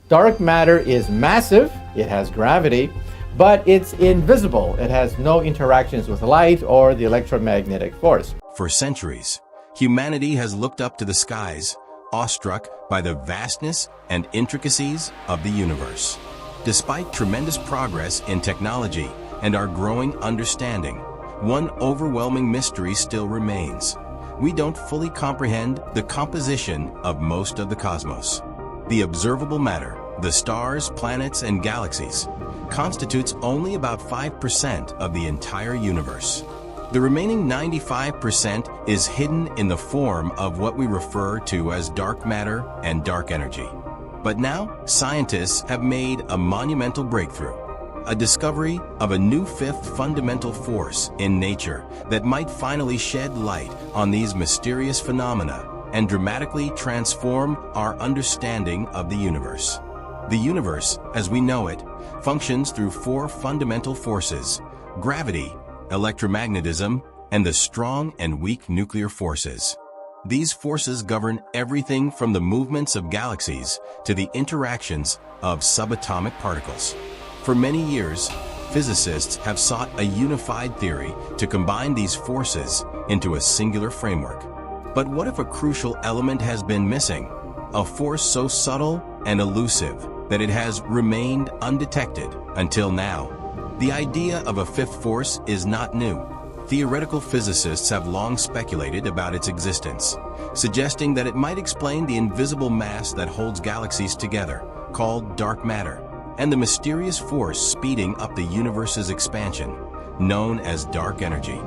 Dark matter is massive, it has gravity, but it's invisible. It has no interactions with light or the electromagnetic force. For centuries, humanity has looked up to the skies, awestruck by the vastness and intricacies of the universe. Despite tremendous progress in technology and our growing understanding, one overwhelming mystery still remains. We don't fully comprehend the composition of most of the cosmos. The observable matter, the stars, planets, and galaxies, constitutes only about 5% of the entire universe. The remaining 95% is hidden in the form of what we refer to as dark matter and dark energy. But now, scientists have made a monumental breakthrough, a discovery of a new fifth fundamental force in nature that might finally shed light on these mysterious phenomena and dramatically transform our understanding of the universe. The universe, as we know it, functions through four fundamental forces: gravity, electromagnetism, and the strong and weak nuclear forces. These forces govern everything from the movements of galaxies to the interactions of subatomic particles. For many years, physicists have sought a unified theory to combine these forces into a singular framework. But what if a crucial element has been missing? A force so subtle and elusive that it has remained undetected until now. The idea of a fifth force is not new. Theoretical physicists have long speculated about its existence, suggesting that it might explain the invisible mass that holds galaxies together, called dark matter, and the mysterious force speeding up the universe's expansion, known as dark energy.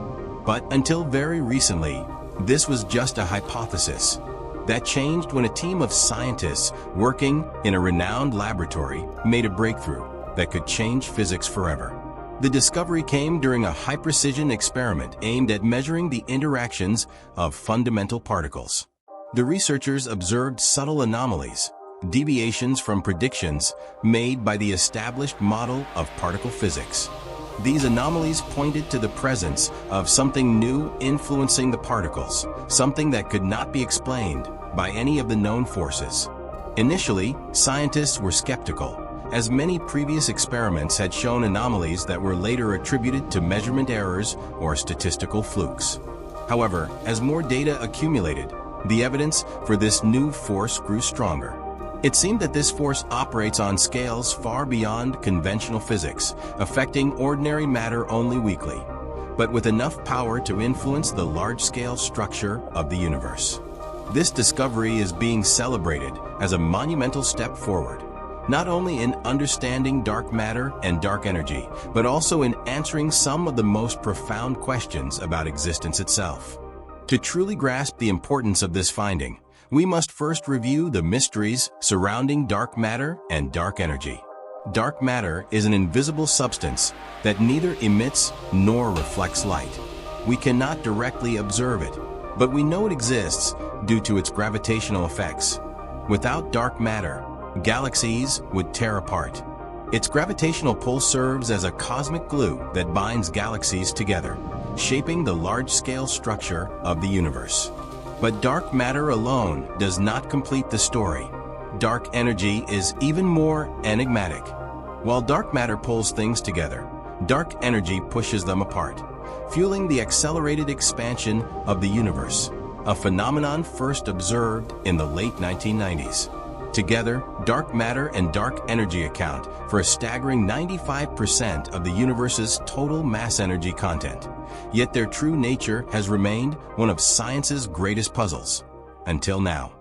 But until very recently, this was just a hypothesis. That changed when a team of scientists working in a renowned laboratory made a breakthrough that could change physics forever. The discovery came during a high-precision experiment aimed at measuring the interactions of fundamental particles. The researchers observed subtle anomalies, deviations from predictions made by the established model of particle physics. These anomalies pointed to the presence of something new influencing the particles, something that could not be explained by any of the known forces. Initially, scientists were skeptical, as many previous experiments had shown anomalies that were later attributed to measurement errors or statistical flukes. However, as more data accumulated, the evidence for this new force grew stronger. It seemed that this force operates on scales far beyond conventional physics, affecting ordinary matter only weakly, but with enough power to influence the large-scale structure of the universe. This discovery is being celebrated as a monumental step forward, not only in understanding dark matter and dark energy, but also in answering some of the most profound questions about existence itself. To truly grasp the importance of this finding, we must first review the mysteries surrounding dark matter and dark energy. Dark matter is an invisible substance that neither emits nor reflects light. We cannot directly observe it, but we know it exists due to its gravitational effects. Without dark matter, galaxies would tear apart. Its gravitational pull serves as a cosmic glue that binds galaxies together, shaping the large-scale structure of the universe. But dark matter alone does not complete the story. Dark energy is even more enigmatic. While dark matter pulls things together, dark energy pushes them apart, fueling the accelerated expansion of the universe, a phenomenon first observed in the late 1990s. Together, dark matter and dark energy account for a staggering 95% of the universe's total mass energy content. Yet their true nature has remained one of science's greatest puzzles, until now.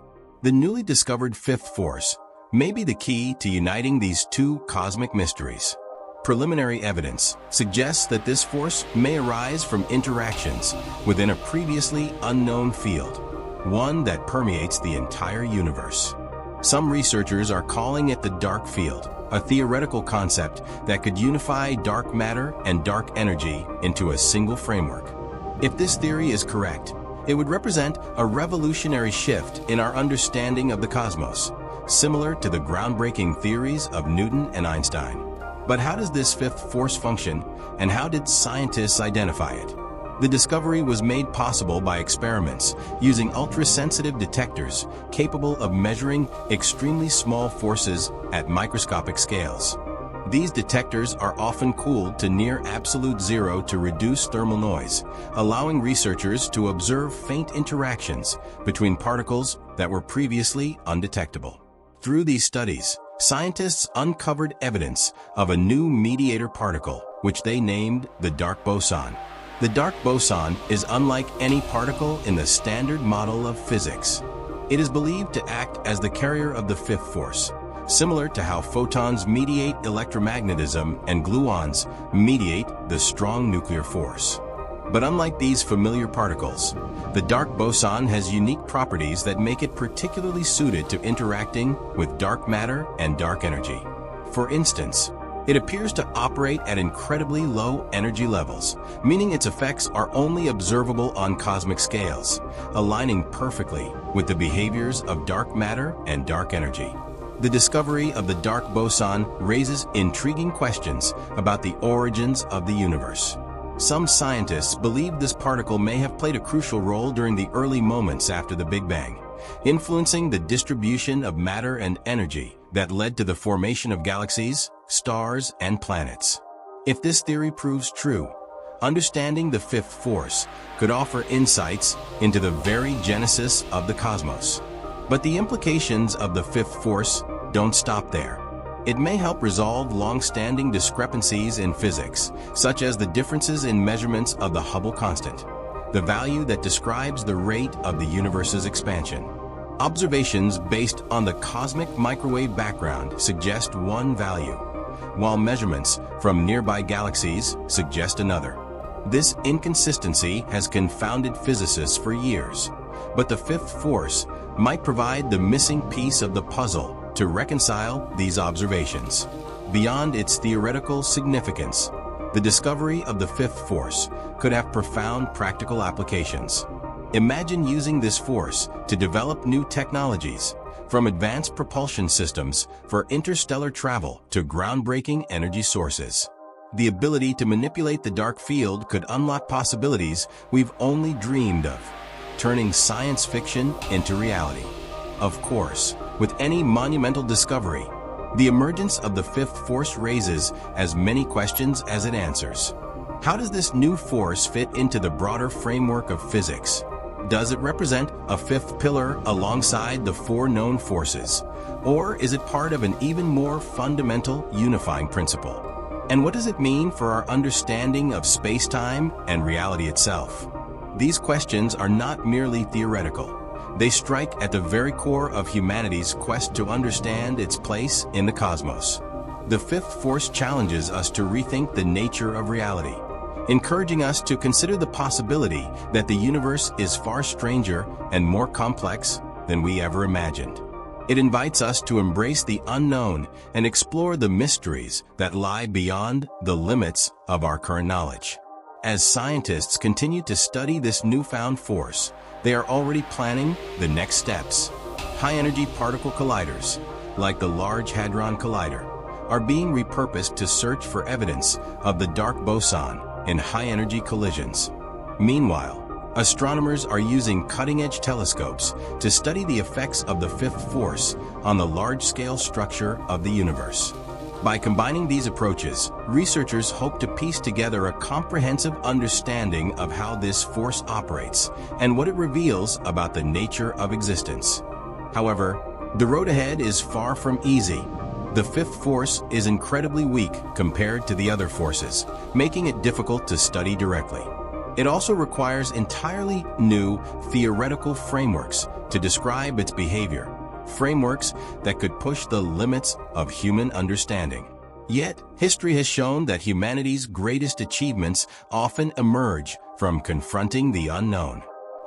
The newly discovered fifth force may be the key to uniting these two cosmic mysteries. Preliminary evidence suggests that this force may arise from interactions within a previously unknown field, one that permeates the entire universe. Some researchers are calling it the dark field, a theoretical concept that could unify dark matter and dark energy into a single framework. If this theory is correct, it would represent a revolutionary shift in our understanding of the cosmos, similar to the groundbreaking theories of Newton and Einstein. But how does this fifth force function, and how did scientists identify it? The discovery was made possible by experiments using ultra-sensitive detectors capable of measuring extremely small forces at microscopic scales. These detectors are often cooled to near absolute zero to reduce thermal noise, allowing researchers to observe faint interactions between particles that were previously undetectable. Through these studies, scientists uncovered evidence of a new mediator particle, which they named the dark boson. The dark boson is unlike any particle in the standard model of physics. It is believed to act as the carrier of the fifth force, similar to how photons mediate electromagnetism and gluons mediate the strong nuclear force. But unlike these familiar particles, the dark boson has unique properties that make it particularly suited to interacting with dark matter and dark energy. For instance, it appears to operate at incredibly low energy levels, meaning its effects are only observable on cosmic scales, aligning perfectly with the behaviors of dark matter and dark energy. The discovery of the dark boson raises intriguing questions about the origins of the universe. Some scientists believe this particle may have played a crucial role during the early moments after the Big Bang, influencing the distribution of matter and energy that led to the formation of galaxies, stars, and planets. If this theory proves true, understanding the fifth force could offer insights into the very genesis of the cosmos. But the implications of the fifth force don't stop there. It may help resolve long-standing discrepancies in physics, such as the differences in measurements of the Hubble constant, the value that describes the rate of the universe's expansion. Observations based on the cosmic microwave background suggest one value, while measurements from nearby galaxies suggest another. This inconsistency has confounded physicists for years, but the fifth force might provide the missing piece of the puzzle to reconcile these observations. Beyond its theoretical significance, the discovery of the fifth force could have profound practical applications. Imagine using this force to develop new technologies, from advanced propulsion systems for interstellar travel to groundbreaking energy sources. The ability to manipulate the dark field could unlock possibilities we've only dreamed of, turning science fiction into reality. Of course, with any monumental discovery, the emergence of the fifth force raises as many questions as it answers. How does this new force fit into the broader framework of physics? Does it represent a fifth pillar alongside the four known forces? Or is it part of an even more fundamental unifying principle? And what does it mean for our understanding of space-time and reality itself? These questions are not merely theoretical. They strike at the very core of humanity's quest to understand its place in the cosmos. The fifth force challenges us to rethink the nature of reality, encouraging us to consider the possibility that the universe is far stranger and more complex than we ever imagined. It invites us to embrace the unknown and explore the mysteries that lie beyond the limits of our current knowledge. As scientists continue to study this newfound force, they are already planning the next steps. High-energy particle colliders, like the Large Hadron Collider, are being repurposed to search for evidence of the dark boson in high-energy collisions. Meanwhile, astronomers are using cutting-edge telescopes to study the effects of the fifth force on the large-scale structure of the universe. By combining these approaches, researchers hope to piece together a comprehensive understanding of how this force operates and what it reveals about the nature of existence. However, the road ahead is far from easy. The fifth force is incredibly weak compared to the other forces, making it difficult to study directly. It also requires entirely new theoretical frameworks to describe its behavior, frameworks that could push the limits of human understanding. Yet, history has shown that humanity's greatest achievements often emerge from confronting the unknown.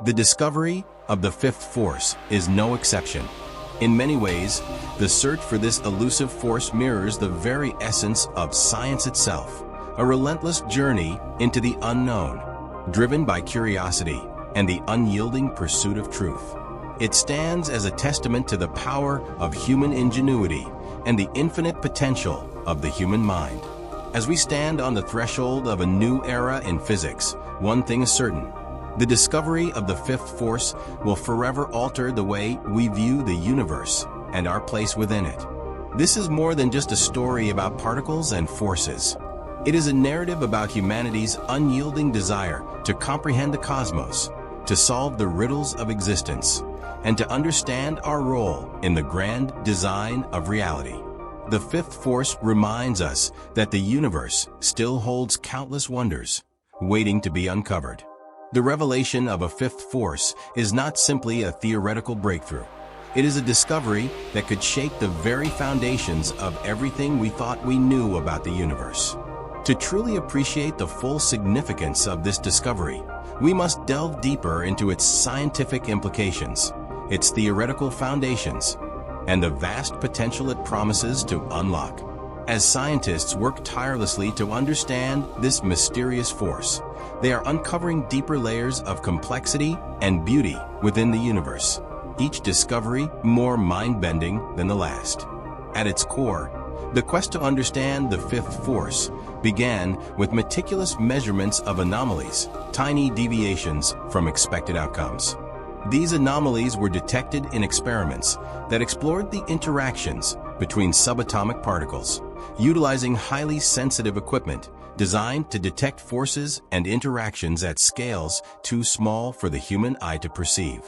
The discovery of the fifth force is no exception. In many ways, the search for this elusive force mirrors the very essence of science itself, a relentless journey into the unknown, driven by curiosity and the unyielding pursuit of truth. It stands as a testament to the power of human ingenuity and the infinite potential of the human mind. As we stand on the threshold of a new era in physics, one thing is certain. The discovery of the fifth force will forever alter the way we view the universe and our place within it. This is more than just a story about particles and forces. It is a narrative about humanity's unyielding desire to comprehend the cosmos, to solve the riddles of existence, and to understand our role in the grand design of reality. The fifth force reminds us that the universe still holds countless wonders, waiting to be uncovered. The revelation of a fifth force is not simply a theoretical breakthrough. It is a discovery that could shake the very foundations of everything we thought we knew about the universe. To truly appreciate the full significance of this discovery, we must delve deeper into its scientific implications, its theoretical foundations, and the vast potential it promises to unlock. As scientists work tirelessly to understand this mysterious force, they are uncovering deeper layers of complexity and beauty within the universe, each discovery more mind-bending than the last. At its core, the quest to understand the fifth force began with meticulous measurements of anomalies, tiny deviations from expected outcomes. These anomalies were detected in experiments that explored the interactions between subatomic particles, utilizing highly sensitive equipment designed to detect forces and interactions at scales too small for the human eye to perceive.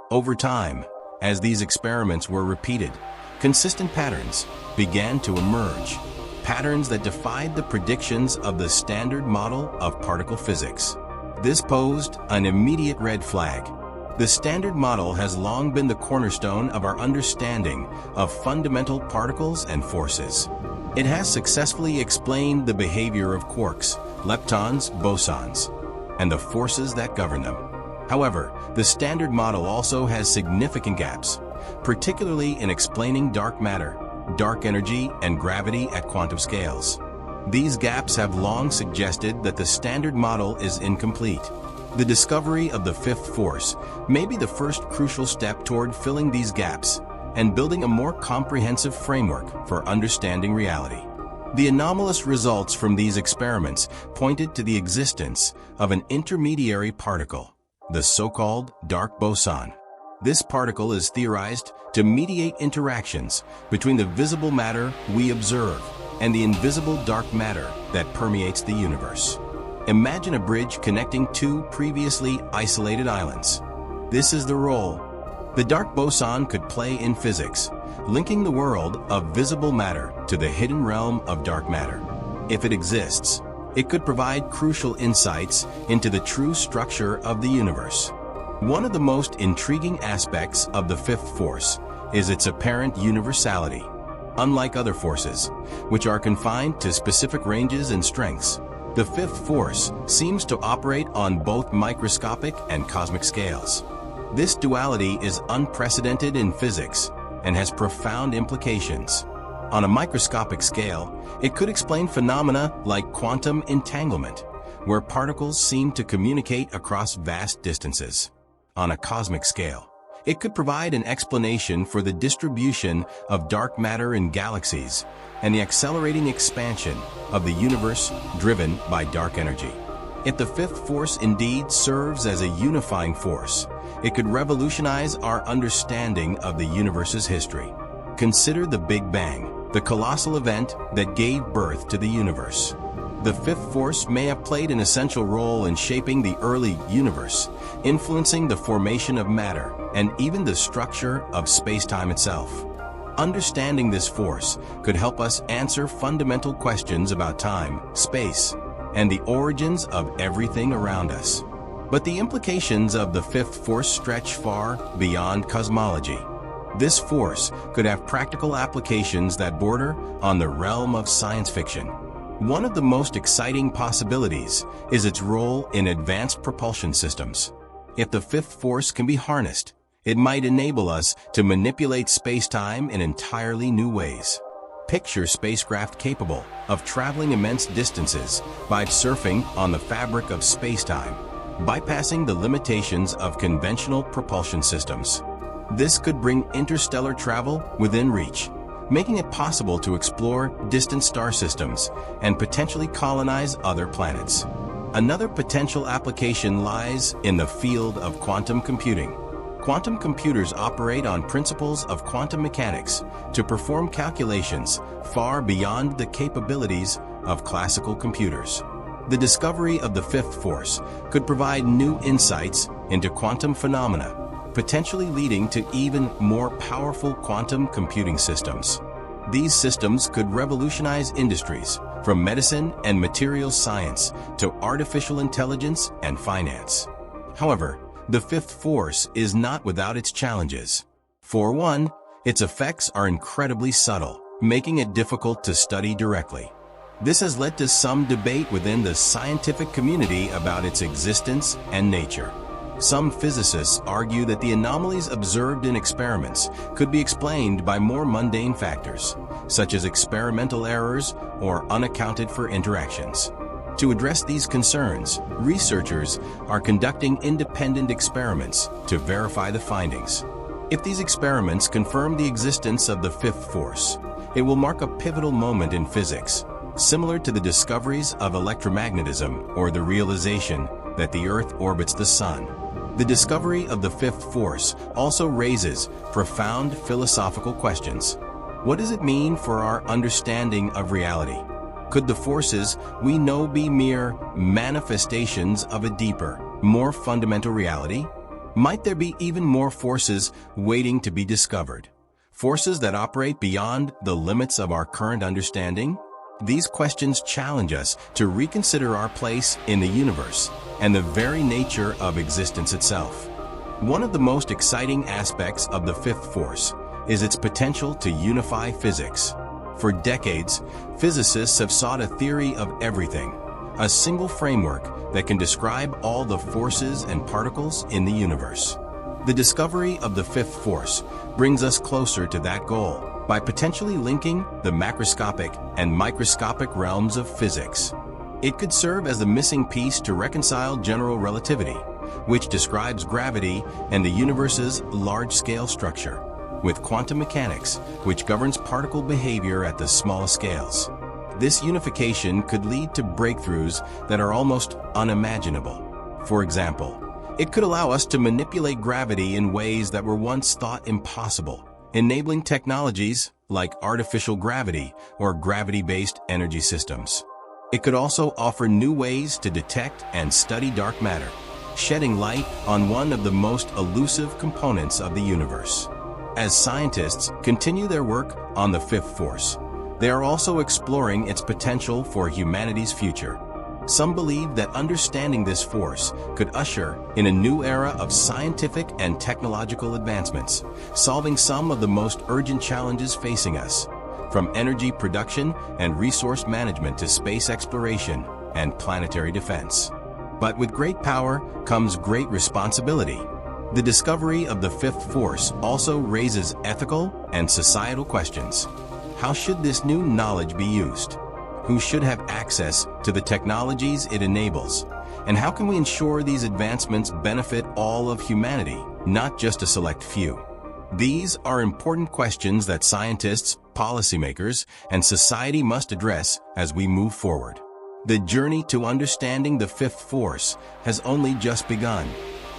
Over time, as these experiments were repeated, consistent patterns began to emerge, patterns that defied the predictions of the standard model of particle physics. This posed an immediate red flag. The standard model has long been the cornerstone of our understanding of fundamental particles and forces. It has successfully explained the behavior of quarks, leptons, bosons, and the forces that govern them. However, the standard model also has significant gaps, particularly in explaining dark matter, dark energy, and gravity at quantum scales. These gaps have long suggested that the standard model is incomplete. The discovery of the fifth force may be the first crucial step toward filling these gaps and building a more comprehensive framework for understanding reality. The anomalous results from these experiments pointed to the existence of an intermediary particle, the so-called dark boson. This particle is theorized to mediate interactions between the visible matter we observe and the invisible dark matter that permeates the universe. Imagine a bridge connecting two previously isolated islands. This is the role the dark boson could play in physics, linking the world of visible matter to the hidden realm of dark matter. If it exists, it could provide crucial insights into the true structure of the universe. One of the most intriguing aspects of the fifth force is its apparent universality. Unlike other forces, which are confined to specific ranges and strengths, the fifth force seems to operate on both microscopic and cosmic scales. This duality is unprecedented in physics and has profound implications. On a microscopic scale, it could explain phenomena like quantum entanglement, where particles seem to communicate across vast distances. On a cosmic scale, it could provide an explanation for the distribution of dark matter in galaxies and the accelerating expansion of the universe driven by dark energy. If the fifth force indeed serves as a unifying force, it could revolutionize our understanding of the universe's history. Consider the Big Bang, the colossal event that gave birth to the universe. The fifth force may have played an essential role in shaping the early universe, influencing the formation of matter and even the structure of space-time itself. Understanding this force could help us answer fundamental questions about time, space, and the origins of everything around us. But the implications of the fifth force stretch far beyond cosmology. This force could have practical applications that border on the realm of science fiction. One of the most exciting possibilities is its role in advanced propulsion systems. If the fifth force can be harnessed, it might enable us to manipulate space-time in entirely new ways. Picture spacecraft capable of traveling immense distances by surfing on the fabric of space-time, bypassing the limitations of conventional propulsion systems. This could bring interstellar travel within reach, making it possible to explore distant star systems and potentially colonize other planets. Another potential application lies in the field of quantum computing. Quantum computers operate on principles of quantum mechanics to perform calculations far beyond the capabilities of classical computers. The discovery of the fifth force could provide new insights into quantum phenomena, potentially leading to even more powerful quantum computing systems. These systems could revolutionize industries, from medicine and materials science to artificial intelligence and finance. However, the fifth force is not without its challenges. For one, its effects are incredibly subtle, making it difficult to study directly. This has led to some debate within the scientific community about its existence and nature. Some physicists argue that the anomalies observed in experiments could be explained by more mundane factors, such as experimental errors or unaccounted for interactions. To address these concerns, researchers are conducting independent experiments to verify the findings. If these experiments confirm the existence of the fifth force, it will mark a pivotal moment in physics, similar to the discoveries of electromagnetism or the realization that the Earth orbits the Sun. The discovery of the fifth force also raises profound philosophical questions. What does it mean for our understanding of reality? Could the forces we know be mere manifestations of a deeper, more fundamental reality? Might there be even more forces waiting to be discovered? Forces that operate beyond the limits of our current understanding? These questions challenge us to reconsider our place in the universe and the very nature of existence itself. One of the most exciting aspects of the fifth force is its potential to unify physics. For decades, physicists have sought a theory of everything, a single framework that can describe all the forces and particles in the universe. The discovery of the fifth force brings us closer to that goal by potentially linking the macroscopic and microscopic realms of physics. It could serve as the missing piece to reconcile general relativity, which describes gravity and the universe's large-scale structure, with quantum mechanics, which governs particle behavior at the smallest scales. This unification could lead to breakthroughs that are almost unimaginable. For example, it could allow us to manipulate gravity in ways that were once thought impossible, enabling technologies like artificial gravity or gravity-based energy systems. It could also offer new ways to detect and study dark matter, shedding light on one of the most elusive components of the universe. As scientists continue their work on the fifth force, they are also exploring its potential for humanity's future. Some believe that understanding this force could usher in a new era of scientific and technological advancements, solving some of the most urgent challenges facing us, from energy production and resource management to space exploration and planetary defense. But with great power comes great responsibility. The discovery of the fifth force also raises ethical and societal questions. How should this new knowledge be used? Who should have access to the technologies it enables? And how can we ensure these advancements benefit all of humanity, not just a select few? These are important questions that scientists, policymakers, and society must address as we move forward. The journey to understanding the fifth force has only just begun,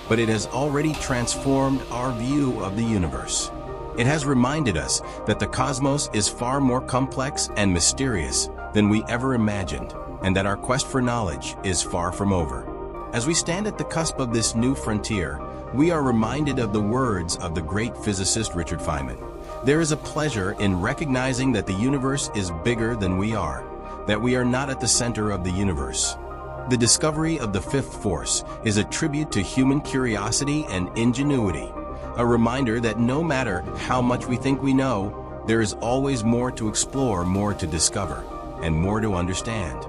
but it has already transformed our view of the universe. It has reminded us that the cosmos is far more complex and mysterious than we ever imagined, and that our quest for knowledge is far from over. As we stand at the cusp of this new frontier, we are reminded of the words of the great physicist Richard Feynman. There is a pleasure in recognizing that the universe is bigger than we are, that we are not at the center of the universe. The discovery of the fifth force is a tribute to human curiosity and ingenuity, a reminder that no matter how much we think we know, there is always more to explore, more to discover, and more to understand.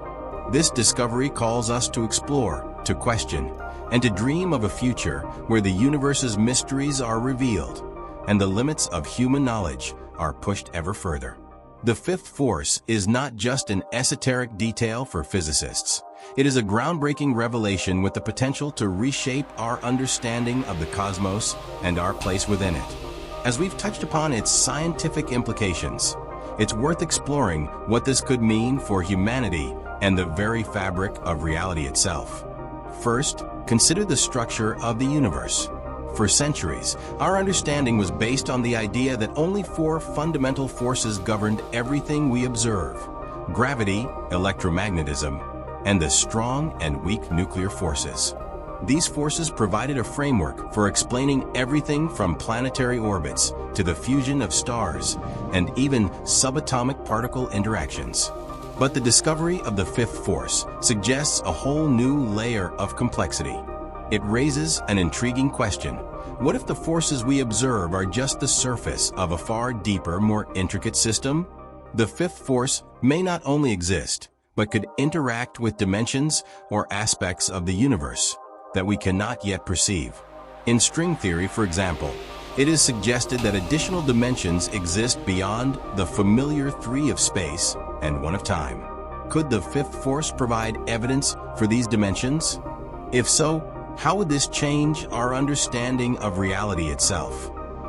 This discovery calls us to explore, to question, and to dream of a future where the universe's mysteries are revealed and the limits of human knowledge are pushed ever further. The fifth force is not just an esoteric detail for physicists. It is a groundbreaking revelation with the potential to reshape our understanding of the cosmos and our place within it. As we've touched upon its scientific implications, it's worth exploring what this could mean for humanity and the very fabric of reality itself. First, consider the structure of the universe. For centuries, our understanding was based on the idea that only four fundamental forces governed everything we observe: gravity, electromagnetism, and the strong and weak nuclear forces. These forces provided a framework for explaining everything from planetary orbits to the fusion of stars and even subatomic particle interactions. But the discovery of the fifth force suggests a whole new layer of complexity. It raises an intriguing question. What if the forces we observe are just the surface of a far deeper, more intricate system? The fifth force may not only exist, but could interact with dimensions or aspects of the universe that we cannot yet perceive. In string theory, for example, it is suggested that additional dimensions exist beyond the familiar three of space and one of time. Could the fifth force provide evidence for these dimensions? If so, how would this change our understanding of reality itself?